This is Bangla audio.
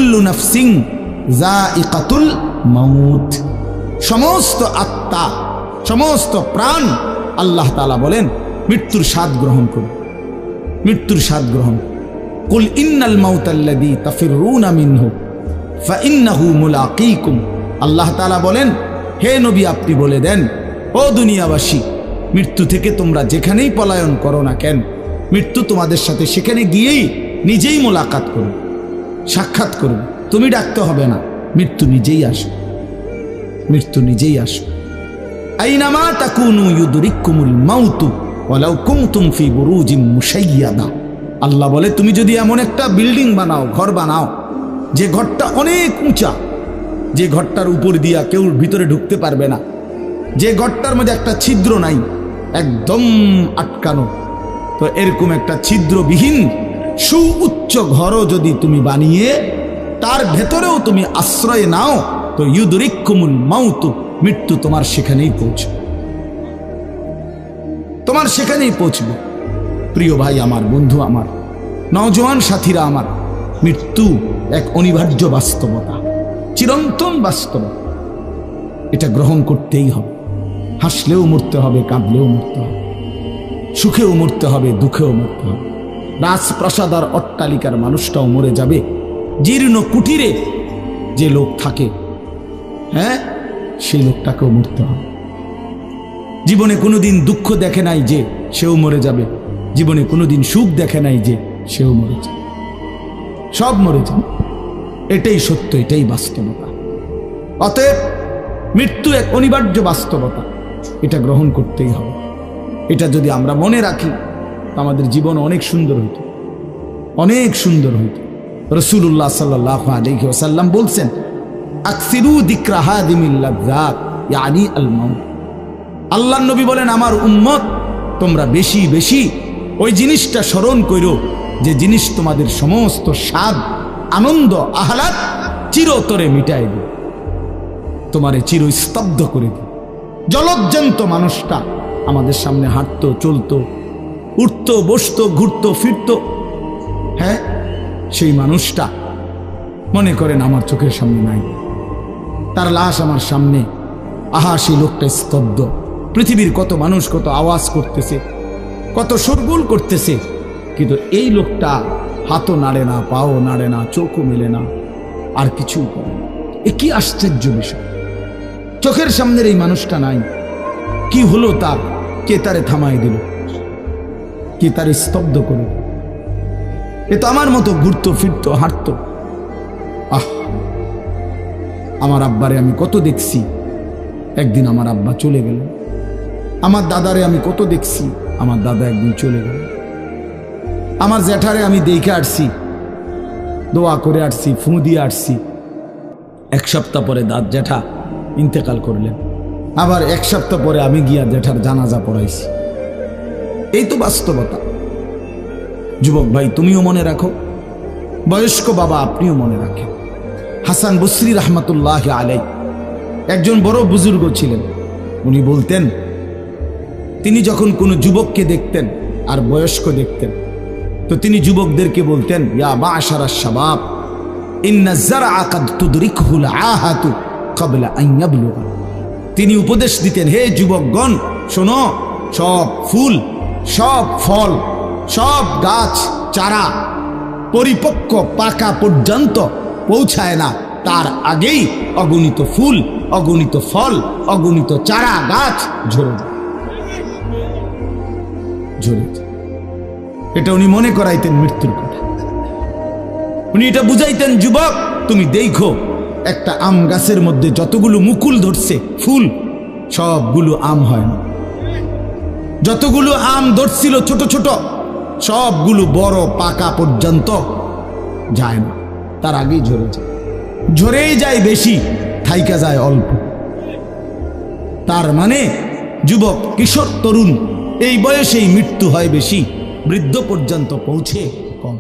কুল্লু নাফসিন যায়িকাতুল মাউত, সমস্ত আত্মা, সমস্ত প্রাণ আল্লাহ তাআলা বলেন মৃত্যুর স্বাদ গ্রহণ করুন, মৃত্যুর স্বাদ গ্রহণ। কুল ইন্নাল মাউতাল্লাযী তাফিরুনা মিনহু ফাইন্নাহু মুলাকীকুম, আল্লাহ তাআলা বলেন হে নবী আপনি বলে দেন ও দুনিয়াবাসী, মৃত্যু থেকে তোমরা যেখানেই পলায়ন করো না কেন, মৃত্যু তোমাদের সাথে সেখানে গিয়েই নিজেই মোলাকাত করবে, সাক্ষাৎ করবে। তুমি ডাকতে হবে না, মৃত্যু নিজেই আসবে, মৃত্যু নিজেই আসবে। আইনামা তাকুনু ইউদরিকুমুল মাউতু ওয়ালাউ কুনতুম ফি বুরুজিম মুশাইয়াদা, আল্লাহ বলে তুমি যদি এমন একটা বিল্ডিং বানাও, ঘর বানাও, যে ঘরটা অনেক উঁচা, যে ঘরটার উপর দিয়া কেউ ভিতরে ঢুকতে পারবে না, যে ঘরটার মধ্যে একটা ছিদ্র নাই, একদম আটকানো, তো এরকম একটা ছিদ্রবিহীন সুউচ্চ ঘরও যদি তুমি বানিয়ে তার ভেতরেও তুমি আশ্রয় নাও, তো ইউদরিকুমুল মাউতু, মৃত্যু তোমার সেখানেই পৌঁছবে, তোমার সেখানেই পৌঁছবে। প্রিয় ভাই আমার, বন্ধু আমার, নওজোয়ান সাথীরা আমার, মৃত্যু এক অনিবার্য বাস্তবতা, চিরন্তন বাস্তবতা, এটা গ্রহণ করতেই হবে। হাসলেও মরতে হবে, কাঁদলেও মরতে হবে, সুখেও মরতে হবে, দুঃখেও মরতে হবে। রাজপ্রাসাদ আর অট্টালিকার মানুষটাও মরে যাবে, জীর্ণ কুটিরে যে লোক থাকে, হ্যাঁ, সেই লোকটাকেও মরতে হবে। জীবনে কোনোদিন দুঃখ দেখে নাই যে সেও মরে যাবে, জীবনে কোনোদিন সুখ দেখে নাই যে সেও মরে যাবে, সব মরে যাবে। এটাই সত্য, এটাই বাস্তবতা। অতএব মৃত্যু এক অনিবার্য বাস্তবতা, এটা গ্রহণ করতেই হবে। এটা যদি আমরা মনে রাখি আমাদের জীবন অনেক সুন্দর হইত, অনেক সুন্দর হইত। রাসূলুল্লাহ সাল্লাল্লাহু আলাইহি ওয়াসাল্লাম বলছেন আকসিরু যিকরা হাদিমিল লাযযাত ইয়ানি আল মাউত, আল্লাহর নবী বলেন আমার উম্মত তোমরা বেশি বেশি ওই জিনিসটা স্মরণ করো যে জিনিস তোমাদের সমস্ত স্বাদ, আনন্দ, আহ্লাদ চিরতরে মিটাই দিবে, তোমারে চিরস্তব্ধ করে দিবে। জলজ্জান্ত মানুষটা আমাদের সামনে হাঁটতো, চলতো, উঠতো, বসতো, ঘুরতো, ফিরতো, হ্যাঁ, সেই মানুষটা মনে করেন আমার চোখের সামনে নাই, তার লাশ আমার সামনে, আহা সেই লোকটা স্তব্ধ। পৃথিবীর কত মানুষ কত আওয়াজ করতেছে, কত শোরগোল করতেছে, কিন্তু এই লোকটা হাতও নাড়ে না, পাও নাড়ে না, চোখও মেলে না, আর কিছুই করে না। এ কি আশ্চর্য বিষয়! চোখের সামনের এই মানুষটা নাই, কি হলো তার? কে তারে থামাই দিল? কে তারে স্তব্ধ করে? এ তো আমার মতো ঘুরতো, ফিরতো, হাঁটতো। আহ, আমার আব্বারে আমি কত দেখছি, একদিন আমার আব্বা চলে গেল। আমার দাদারে আমি কত দেখছি, আমার দাদা একদিন চলে গেল। আমার জ্যাঠারে আমি দেখে আসছি, দোয়া করে আসছি, ফু দিয়ে আসছি। এক সপ্তাহ পরে জ্যাঠা ইন্তেকাল করলেন, আবার এক সপ্তাহ পরে আমি গিয়া জ্যাঠার জানাজা পড়াইছি। এই তো বাস্তবতা। যুবক ভাই তুমিও মনে রাখো, বয়স্ক বাবা আপনিও মনে রাখেন। হাসান বসরি রহমতুল্লাহ আলাই একজন বড় বুজুর্গ ছিলেন। উনি বলতেন, তিনি যখন কোনো যুবককে দেখতেন আর বয়স্ক দেখতেন, তো তিনি যুবকদেরকে বলতেন ইয়া মা'শারাশ শাবাব ইন্না যারআ কাদ তুদরিকুহুল আহাতু ক্বাবলা আন ইয়াবলুগা। তিনি উপদেশ দিতেন, হে যুবকগণ শোনো, সব ফুল, সব ফল, সব গাছ চারা পরিপক্ক পাকা পর্যন্ত পৌঁছায় না, তার আগেই অগণিত ফুল, অগণিত ফল, অগণিত চারা গাছ ঝরে যায়, ঝরে যায়। এটা উনি মনে করাইতেন মৃত্যুর কথা। উনি এটা বুঝাইতেন, যুবক তুমি দেখো একটা আম গাছের মধ্যে যতগুলো মুকুল ধরছে ফুল, সবগুলো আম হয় না। যতগুলো আম ধরছিল ছোট ছোট, সবগুলো বড় পাকা পর্যন্ত যায় না, তার আগেই ঝরে যায়। ঝরেই যায় বেশি, থাইকা যায় অল্প। তার মানে যুবক, কিশোর, তরুণ এই বয়সেই মৃত্যু হয় বেশি, বৃদ্ধ পর্যন্ত পৌঁছে কম।